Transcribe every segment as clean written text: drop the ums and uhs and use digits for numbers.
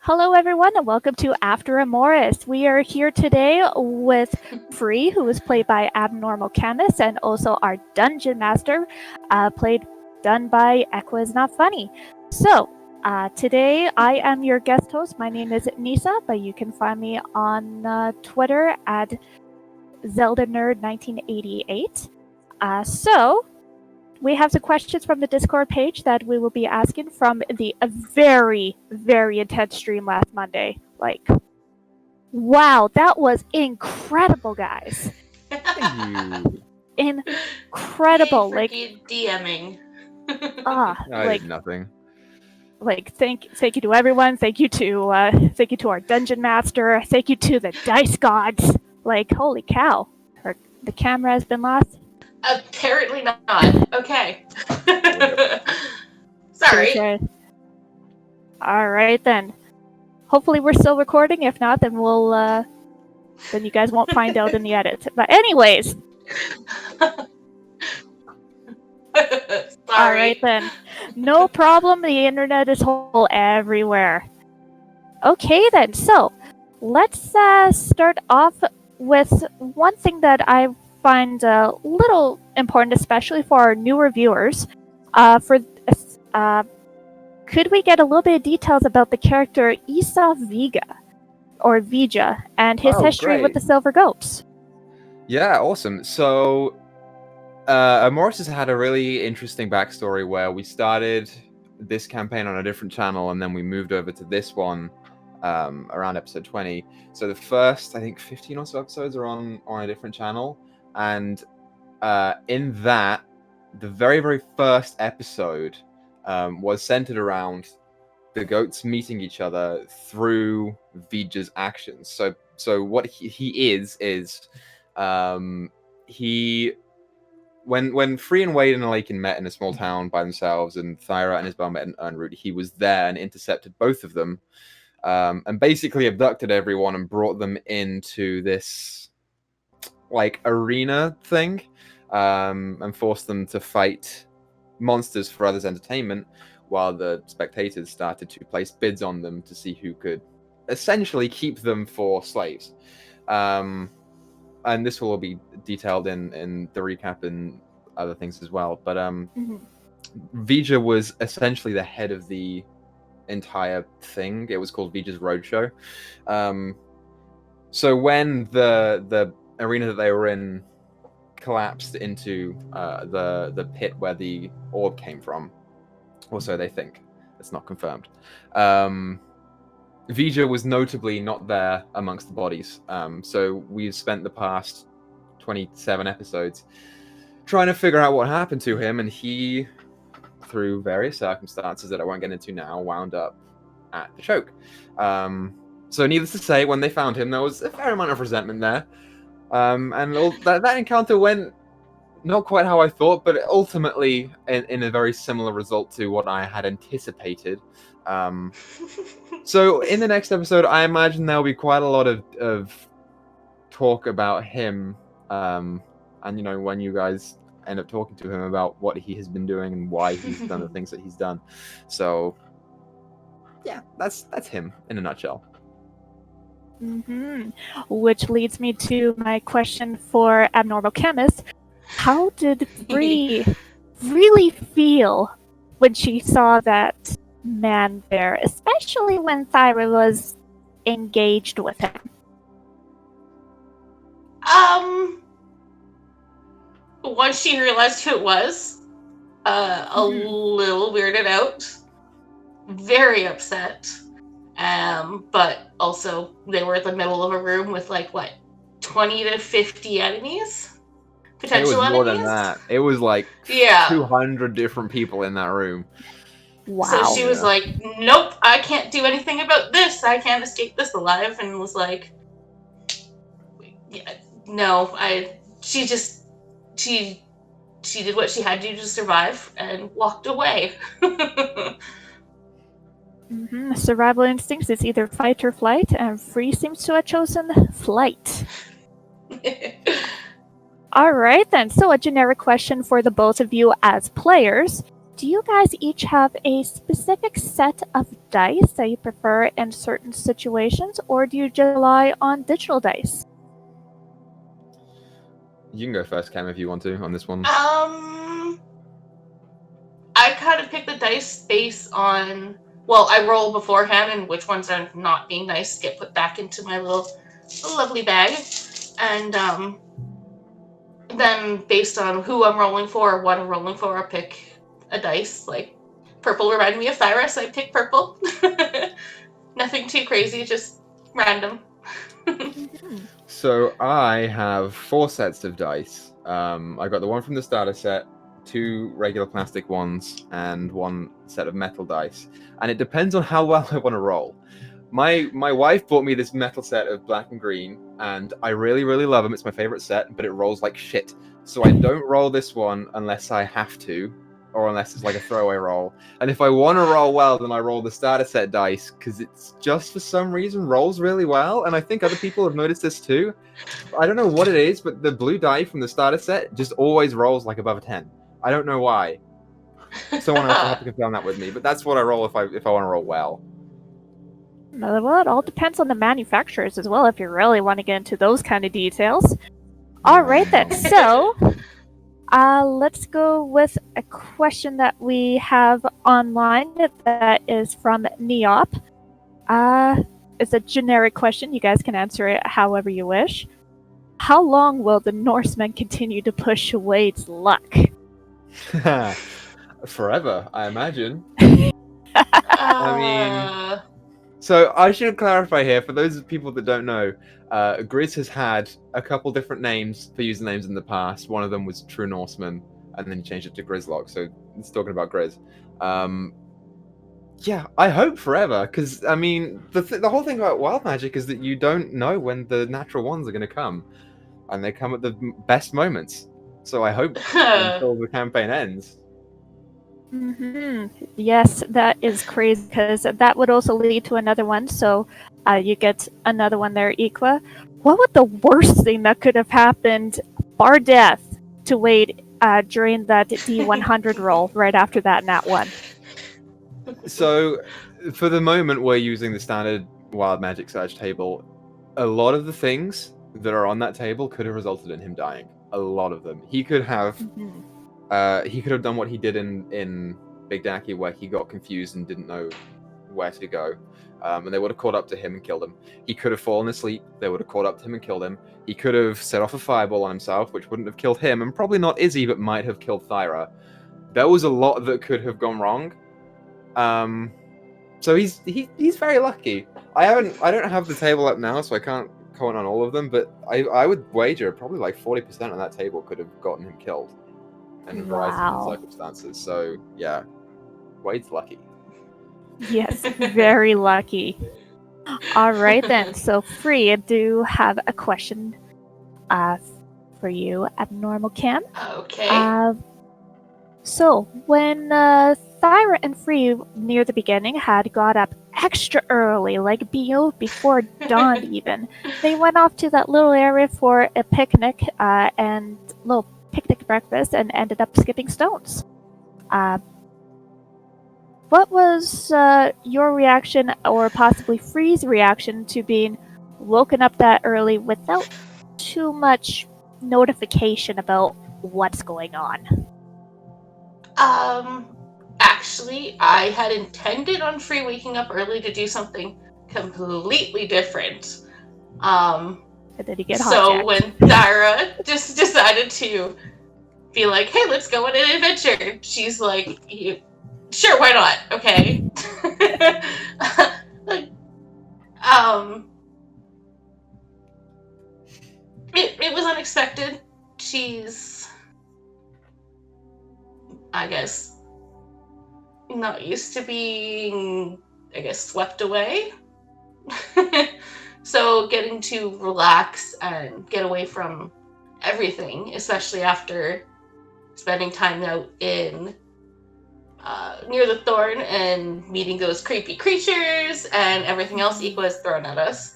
Hello, everyone, and welcome to After Emoris. We are here today with Free, who is played by Abnormal Chemist, and also our Dungeon Master, done by Equa is Not Funny. So, today I am your guest host. My name is Nyssa, but you can find me on Twitter at ZeldaNerd1988. We have some questions from the Discord page that we will be asking from a very, very intense stream last Monday. Wow, that was incredible, guys. Thank you. Incredible. DMing. I did nothing. Thank you to everyone. Thank you to our Dungeon Master. Thank you to the Dice Gods. Holy cow. The camera has been lost. Apparently not. Okay. Sorry. All right then. Hopefully we're still recording. If not, then then you guys won't find out in the edit. But anyways. Sorry. All right then. No problem. The internet is whole everywhere. Okay then. So let's start off with one thing that I find a little important, especially for our newer viewers. Could we get a little bit of details about the character Issa Vega, or Vija, and his history with the Silver Goats? Yeah, awesome. So, Emoris has had a really interesting backstory where we started this campaign on a different channel, and then we moved over to this one around episode 20. So the first, I think, 15 or so episodes are on a different channel. And in that, the very, very first episode was centered around the goats meeting each other through Vija's actions. So what he is when Free and Wade and Alakin met in a small town by themselves, and Thyra and Isabel met in Ernroot, he was there and intercepted both of them, and basically abducted everyone and brought them into this arena thing, and forced them to fight monsters for others' entertainment, while the spectators started to place bids on them to see who could essentially keep them for slaves. And this will all be detailed in the recap and other things as well. But Vija was essentially the head of the entire thing. It was called Vija's Roadshow. So when the arena that they were in collapsed into the pit where the orb came from, or so they think. It's not confirmed. Vija was notably not there amongst the bodies. So we've spent the past 27 episodes trying to figure out what happened to him, and he, through various circumstances that I won't get into now, wound up at the choke. So needless to say, when they found him, there was a fair amount of resentment there. And that encounter went not quite how I thought, but ultimately in a very similar result to what I had anticipated. So in the next episode, I imagine there'll be quite a lot of talk about him, and when you guys end up talking to him about what he has been doing and why he's done the things that he's done. So yeah, that's him in a nutshell. Which leads me to my question for Abnormal Chemist. How did Bree really feel when she saw that man there, especially when Thyra was engaged with him? Once she realized who it was, a little weirded out, very upset. But also they were in the middle of a room with 20 to 50 enemies? Potential enemies? It was more than that. It was 200 different people in that room. Wow. So she was like, nope, I can't do anything about this. I can't escape this alive. And was like, yeah, no, she did what she had to do to survive and walked away. Survival instincts is either fight or flight, and Free seems to have chosen flight. Alright then, so a generic question for the both of you as players. do you guys each have a specific set of dice that you prefer in certain situations, or do you just rely on digital dice? You can go first, Chem, if you want to, on this one. I kind of pick the dice based on, well, I roll beforehand, and which ones are not being nice get put back into my little lovely bag. And then based on who I'm rolling for or what I'm rolling for, I'll pick a dice. Like, purple reminded me of Thyra, so I pick purple. Nothing too crazy, just random. So I have 4 sets of dice. I got the one from the starter set, 2 regular plastic ones, and 1 set of metal dice. And it depends on how well I want to roll. My wife bought me this metal set of black and green, and I really, really love them. It's my favorite set, but it rolls like shit. So I don't roll this one unless I have to, or unless it's like a throwaway roll. And if I want to roll well, then I roll the starter set dice, because it's just for some reason rolls really well. And I think other people have noticed this too. I don't know what it is, but the blue die from the starter set just always rolls like above a 10. I don't know why. Someone else will have to confirm that with me, but that's what I roll if I want to roll well. Well, it all depends on the manufacturers as well, if you really want to get into those kind of details. All right, then. So, let's go with a question that we have online that is from Neop. It's a generic question. You guys can answer it however you wish. How long will the Norsemen continue to push Wade's luck? Forever, I imagine. I mean, so I should clarify here for those people that don't know. Griz has had a couple different names for usernames in the past. One of them was True Norseman, and then he changed it to Grizzlock. So it's talking about Griz. Yeah, I hope forever, because I mean, the whole thing about wild magic is that you don't know when the natural ones are going to come, and they come at the best moments. So I hope until the campaign ends. Yes, that is crazy, because that would also lead to another one. So you get another one there, Equa. What would the worst thing that could have happened, bar death, to Wade during that D100 roll right after that nat 1? So, for the moment, we're using the standard wild magic search table. A lot of the things that are on that table could have resulted in him dying. A lot of them. He could have done what he did in Big Dacky, where he got confused and didn't know where to go, and they would have caught up to him and killed him. He could have fallen asleep. They would have caught up to him and killed him. He could have set off a fireball on himself, which wouldn't have killed him, and probably not Izzy, but might have killed Thyra. There was a lot that could have gone wrong. So he's very lucky. I don't have the table up now, so I can't comment on all of them, but I would wager probably like 40% of that table could have gotten him killed in a variety of circumstances. So yeah, Wade's lucky. Yes, very lucky. All right then. So Free, I do have a question for you, Abnormal Chem. Okay. So when Thyra and Free near the beginning had got up extra early, like before dawn even, they went off to that little area for a picnic and little picnic breakfast and ended up skipping stones. What was your reaction, or possibly Free's reaction, to being woken up that early without too much notification about what's going on? Actually, I had intended on Free waking up early to do something completely different. And then you get so when Thyra just decided to be like, hey, let's go on an adventure, she's like, sure, why not? Okay. It was unexpected. She's, I guess, not used to being, swept away. So getting to relax and get away from everything, especially after spending time out in near the thorn and meeting those creepy creatures and everything else Equa has thrown at us.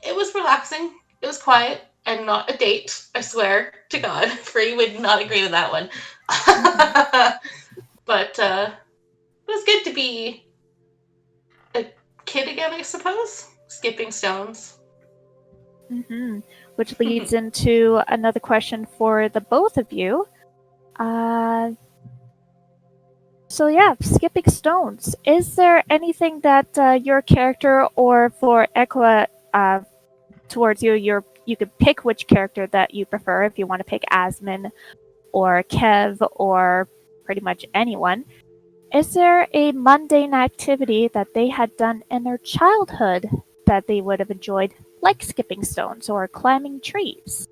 It was relaxing. It was quiet and not a date. I swear to God, Free would not agree to that one. But it was good to be a kid again, I suppose. Skipping stones. Mm-hmm. Which leads into another question for the both of you. So yeah, skipping stones. Is there anything that your character or for Equa towards you, you could pick which character that you prefer if you want to pick Asmin or Kev or pretty much anyone. Is there a mundane activity that they had done in their childhood that they would have enjoyed, like skipping stones or climbing trees?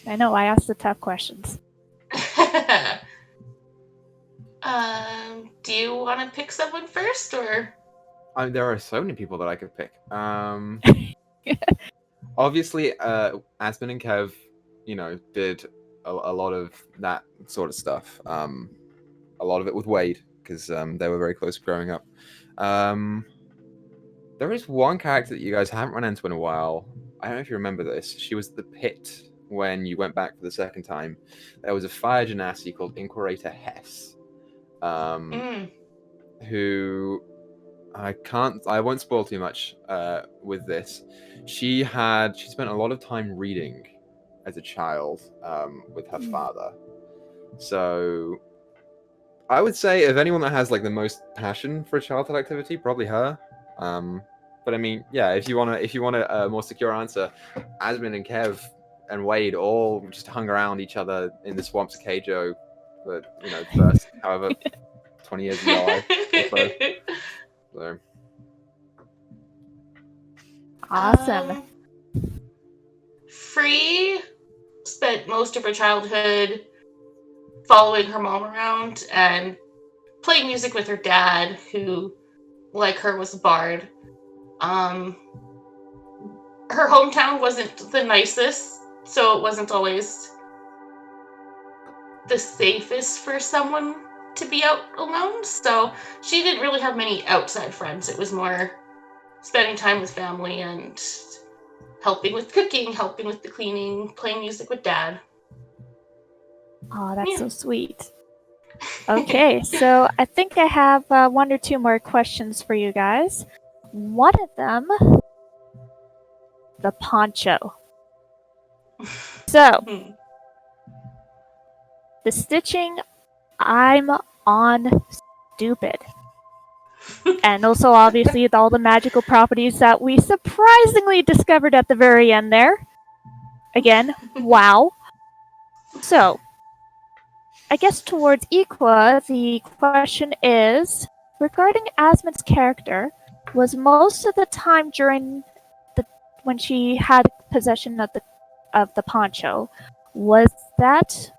I know, I asked the tough questions. Do you want to pick someone first, or? There are so many people that I could pick. Obviously, Aspen and Kev, did a lot of that sort of stuff. A lot of it with Wade, because they were very close growing up. There is one character that you guys haven't run into in a while. I don't know if you remember this. She was the pit when you went back for the second time. There was a fire genasi called Inquirator Hess, who I won't spoil too much with this. She spent a lot of time reading as a child with her father. So I would say if anyone that has like the most passion for a childhood activity, probably her. But I mean, yeah, if you want a more secure answer, Asmin and Kev and Wade all just hung around each other in the swamps of Keijo for first however 20 years of their life. So. Awesome. Free spent most of her childhood following her mom around and playing music with her dad, who, like her, was a bard. Her hometown wasn't the nicest, so it wasn't always the safest for someone to be out alone. So she didn't really have many outside friends. It was more spending time with family and helping with cooking, helping with the cleaning, playing music with dad. Oh, that's so sweet. Okay, so I think I have one or two more questions for you guys. One of them, the poncho. So, the stitching, I'm on stupid. And also, obviously, all the magical properties that we surprisingly discovered at the very end there. Again, wow. So, I guess towards Equa, the question is, regarding Asmin's character, was most of the time during when she had possession of the poncho, was that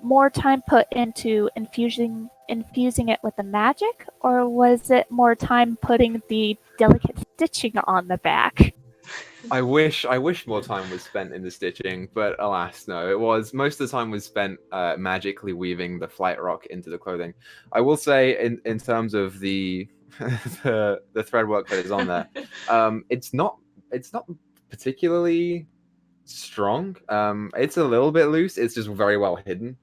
more time put into infusing it with the magic, or was it more time putting the delicate stitching on the back? I wish more time was spent in the stitching, but alas, no. It was most of the time was spent magically weaving the flight rock into the clothing. I will say, in terms of the the thread work that is on there, it's not particularly strong. It's a little bit loose. It's just very well hidden.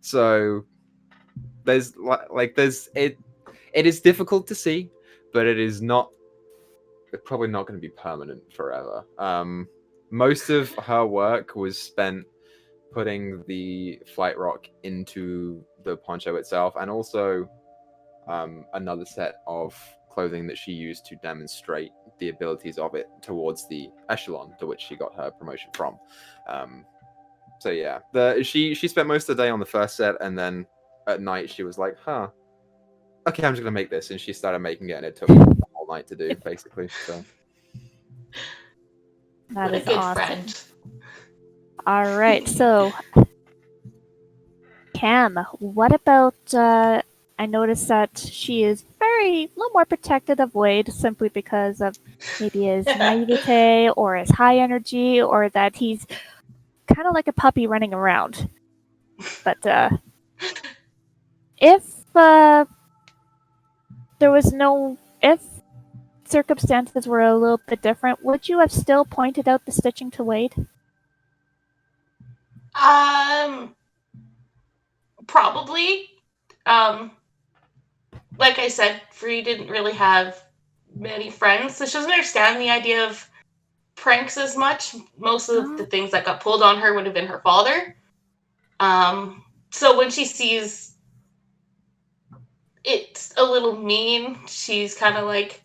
So there's it is difficult to see, but it's probably not going to be permanent forever. Most of her work was spent putting the flight rock into the poncho itself, and also another set of clothing that she used to demonstrate the abilities of it towards the echelon to which she got her promotion from. So yeah, she spent most of the day on the first set, and then at night she was like, okay, I'm just gonna make this, and she started making it, and it took all night to do, basically. So that is a good awesome. Friend. All right, so Cam, what about? I noticed that she is a little more protective of Wade, simply because of maybe his naivete or his high energy, or that he's kind of like a puppy running around. But if circumstances were a little bit different, would you have still pointed out the stitching to Wade? Probably. Like I said, Free didn't really have many friends, so she doesn't understand the idea of pranks as much. Most of the things that got pulled on her would have been her father. So when she sees it's a little mean, she's kind of like,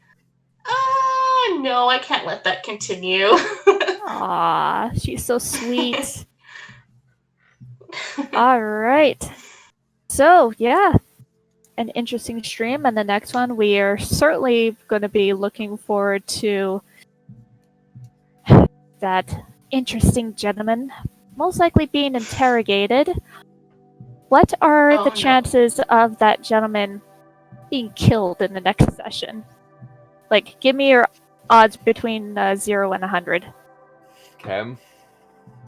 no, I can't let that continue. Aw, she's so sweet. All right. So, yeah, an interesting stream. And the next one, we are certainly going to be looking forward to that interesting gentleman most likely being interrogated. What are the chances of that gentleman being killed in the next session? Like, give me your odds between 0 and 100. Chem,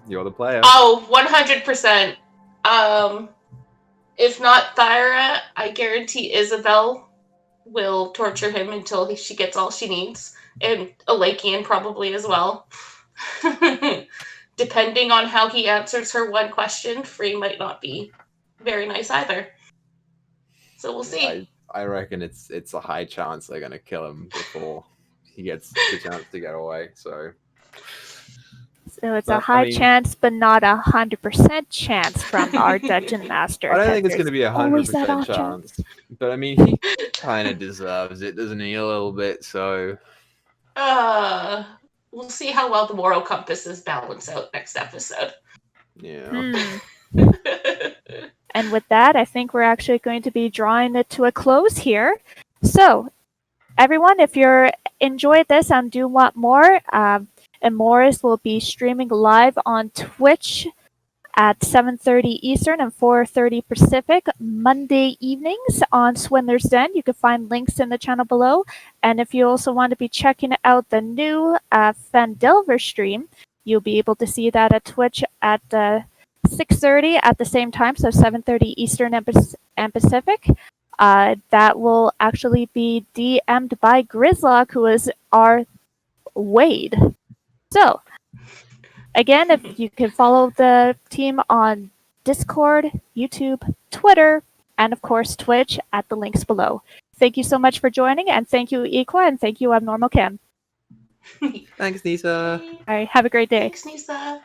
you're the player. Oh, 100%. If not Thyra, I guarantee Isabel will torture him until she gets all she needs. And Alakian probably as well. Depending on how he answers her one question, Free might not be very nice either. So we'll see. I reckon it's a high chance they're gonna kill him before he gets the chance to get away. So it's a high chance, but not 100% chance from our dungeon master. I don't think it's going to be 100% chance. But I mean, he kind of deserves it, doesn't he? A little bit. So we'll see how well the moral compasses balance out next episode. Yeah. And with that, I think we're actually going to be drawing it to a close here. So, everyone, if you're enjoyed this and do want more, Emoris will be streaming live on Twitch at 7:30 Eastern and 4:30 Pacific Monday evenings on Swindler's Den. You can find links in the channel below. And if you also want to be checking out the new Fandelver stream, you'll be able to see that at Twitch at 6:30 at the same time, so 7:30 Eastern and Pacific. That will actually be DM'd by Grizlock, who is our Wade. So, again, if you can follow the team on Discord, YouTube, Twitter, and of course Twitch at the links below. Thank you so much for joining, and thank you, Equa, and thank you, Abnormal Chem. Thanks, Nyssa. All right, have a great day. Thanks, Nyssa.